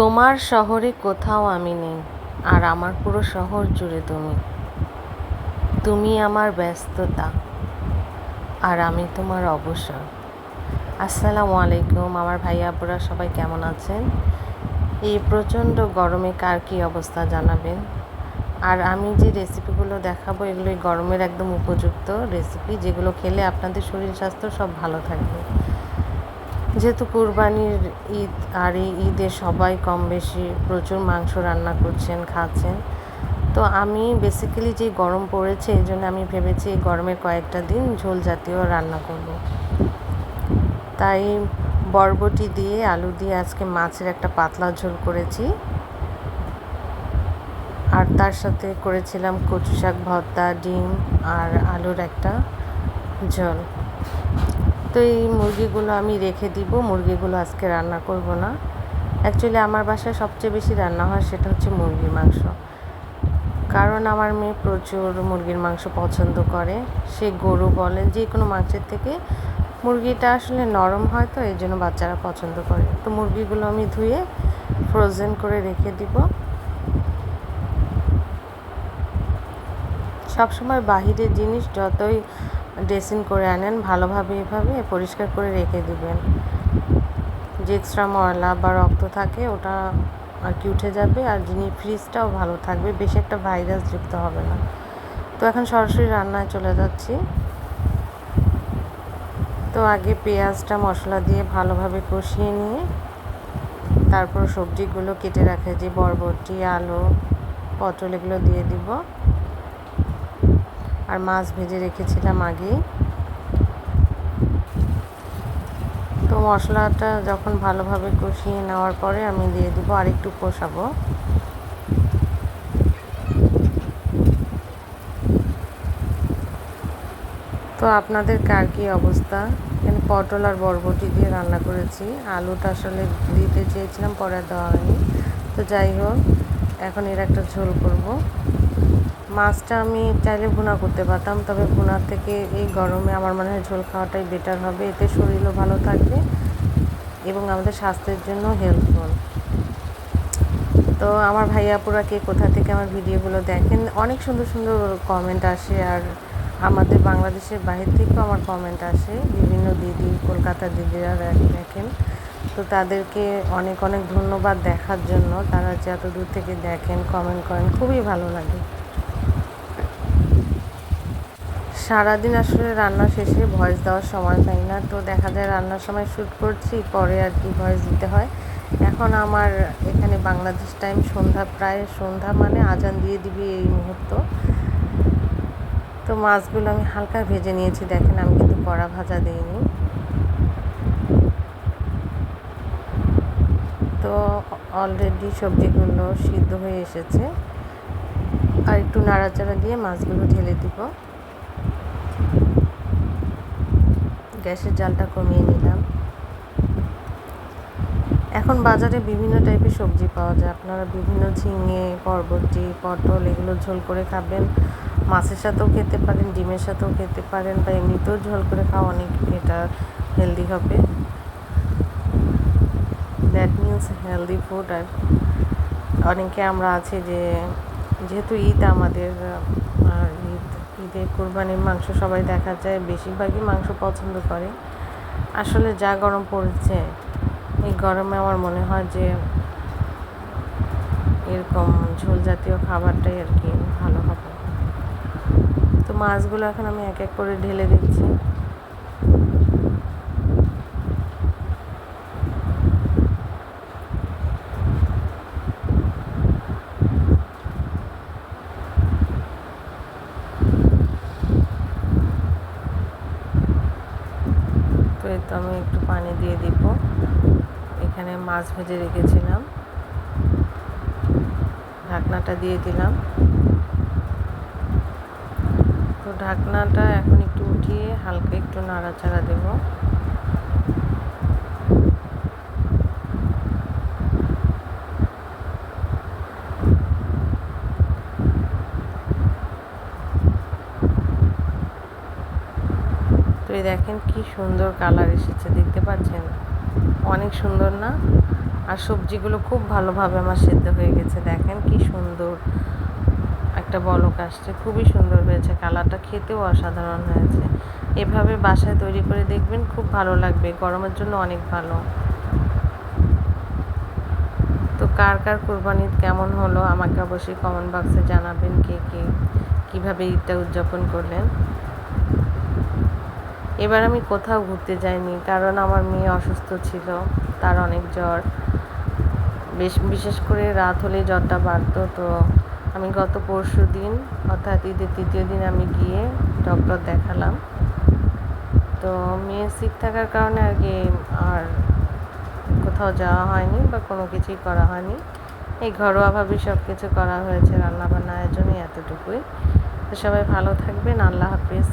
তোমার শহরে কোথাও আমি নেই, আর আমার পুরো শহর জুড়ে তুমি। তুমি আমার ব্যস্ততা, আর আমি তোমার অবসর। আসসালামু আলাইকুম আমার ভাই আপুরা, সবাই কেমন আছেন? এই প্রচণ্ড গরমে কার কী অবস্থা জানাবেন। আর আমি যে রেসিপিগুলো দেখাবো এগুলো এই গরমের একদম উপযুক্ত রেসিপি, যেগুলো খেলে আপনাদের শরীর স্বাস্থ্য সব ভালো থাকবে। যেহেতু কুরবানির ঈদ, আর এই ঈদে সবাই কম বেশি প্রচুর মাংস রান্না করছেন, খাচ্ছেন। তো আমি বেসিক্যালি যে গরম পড়েছে এই জন্য আমি ভেবেছি এই গরমের কয়েকটা দিন ঝোল জাতীয় রান্না করব। তাই বরবটি দিয়ে আলু দিয়ে আজকে মাছের একটা পাতলা ঝোল করেছি, আর তার সাথে করেছিলাম কচু শাক ভর্তা, ডিম আর আলুর একটা ঝোল। তো এই মুরগিগুলো আমি রেখে দিব, মুরগিগুলো আজকে রান্না করব না। অ্যাকচুয়ালি আমার বাসায় সবচেয়ে বেশি রান্না হয় সেটা হচ্ছে মুরগির মাংস, কারণ আমার মেয়ে প্রচুর মুরগির মাংস পছন্দ করে। সে গরু বলে, যে কোনো মাংসের থেকে মুরগিটা আসলে নরম হয়, তো এই জন্য বাচ্চারা পছন্দ করে। তো মুরগিগুলো আমি ধুয়ে ফ্রোজেন করে রেখে দিব। সবসময় বাহিরের জিনিস যতই ড্রেসিং করে আনেন ভালোভাবে এভাবে পরিষ্কার করে রেখে দিবেন। যে এক্সট্রা ময়লা বা রক্ত থাকে ওটা আর কি উঠে যাবে, আর জিনিস ফ্রিজটাও ভালো থাকবে, বেশি একটা ভাইরাস যুক্ত হবে না। তো এখন সরাসরি রান্নায় চলে যাচ্ছি। তো আগে পেঁয়াজটা মশলা দিয়ে ভালোভাবে কষিয়ে নিয়ে তারপর সবজিগুলো কেটে রাখা, যে বরবটি, আলু, পটল এগুলো দিয়ে দিব। আর মাছ ভেজে রেখেছিলাম আগেই। তো মশলাটা যখন ভালোভাবে কষিয়ে নেওয়ার পরে আমি দিয়ে দিব, আর একটু কষাবো। তো আপনাদের কার কী অবস্থা? এখানে পটল আর বরবটি দিয়ে রান্না করেছি। আলুটা আসলে দিতে চেয়েছিলাম, পরে দেওয়া হয়নি। তো যাই হোক, এখন এর একটা ঝোল করব। মাছটা আমি চাইলে ভুনা করতে পারতাম, তবে ভুনার থেকে এই গরমে আমার মনে হয় ঝোল খাওয়াটাই বেটার হবে। এতে শরীরও ভালো থাকবে এবং আমাদের স্বাস্থ্যের জন্য হেল্পফুল। তো আমার ভাইয়াপুরা কে কোথা থেকে আমার ভিডিওগুলো দেখেন, অনেক সুন্দর সুন্দর কমেন্ট আসে, আর আমাদের বাংলাদেশের বাইরে থেকেও আমার কমেন্ট আসে। বিভিন্ন দিদি, কলকাতার দিদিরা দেখেন। তো তাদেরকে অনেক অনেক ধন্যবাদ দেখার জন্য। তারা যে এত দূর থেকে দেখেন, কমেন্ট করেন, খুবই ভালো লাগে। সারাদিন আসলে রান্না শেষে ভয়েস দেওয়ার সময় পাই না, তো দেখা যায় রান্নার সময় শ্যুট করছি, পরে আর কি ভয়েস দিতে হয়। এখন আমার এখানে বাংলাদেশ টাইম সন্ধ্যা, প্রায় সন্ধ্যা মানে আজান দিয়ে দিবি এই মুহূর্ত। তো মাছগুলো আমি হালকা ভেজে নিয়েছি, দেখেন আমি কিন্তু কড়া ভাজা দিইনি। তো অলরেডি সবজিগুলো সিদ্ধ হয়ে এসেছে, আর একটু নাড়াচাড়া দিয়ে মাছগুলো ঢেলে দিব। গ্যাসের জালটা কমিয়ে নিলাম। এখন বাজারে বিভিন্ন টাইপের সবজি পাওয়া যায়, আপনারা বিভিন্ন ঝিঙে, বরবটি, পটল এগুলো ঝোল করে খাবেন। মাছের সাথেও খেতে পারেন, ডিমের সাথেও খেতে পারেন, বা এমনিতেও ঝোল করে খাওয়া অনেক এটা হেলদি হবে। That means healthy food. আর অনেকে আমরা আছি যে, যেহেতু ঈদ আমাদের, ঈদে কোরবানির মাংস সবাই দেখা যায় বেশিরভাগই মাংস পছন্দ করে। আসলে যা গরম পড়েছে, এই গরমে আমার মনে হয় যে এরকম ঝোল জাতীয় খাবারটাই আর কি ভালো হবে। তো মাছগুলো এখন আমি এক এক করে ঢেলে দিচ্ছি। তো এই তো আমি একটু পানি দিয়ে দিব। এখানে মাছ ভেজে রেখেছিলাম, ঢাকনাটা দিয়ে দিলাম। তো ঢাকনাটা এখন একটু উঠিয়ে হালকা একটু নাড়াচাড়া দেব। তো এই দেখেন কি সুন্দর কালার এসেছে, দেখতে পাচ্ছেন? অনেক সুন্দর না? আর সবজিগুলো খুব ভালোভাবে আমার সেদ্ধ হয়ে গেছে, দেখেন কি সুন্দর একটা বলক আসছে, খুবই সুন্দর হয়েছে, কালারটা খেতেও অসাধারণ হয়েছে। এভাবে বাসায় তৈরি করে দেখবেন, খুব ভালো লাগবে, গরমের জন্য অনেক ভালো। তো কার কার কুরবানি ঈদ কেমন হলো আমাকে অবশ্যই কমেন্ট বক্সে জানাবেন, কে কে কীভাবে ঈদটা উদযাপন করলেন। এবার আমি কোথাও ঘুরতে যাইনি, কারণ আমার মেয়ে অসুস্থ ছিল, তার অনেক জ্বর, বিশেষ করে রাত হলে জ্বরটা বাড়তো। তো আমি গত পরশু দিন অর্থাৎ ঈদের তৃতীয় দিন আমি গিয়ে ডক্টর দেখালাম। তো মেয়ে সিক থাকার কারণে আর কোথাও যাওয়া হয়নি বা কোনো কিছুই করা হয়নি, এই ঘরোয়াভাবে সব কিছু করা হয়েছে, রান্নাবান্না আয়োজনে এতটুকুই। তো সবাই ভালো থাকবেন, আল্লাহ হাফিজ।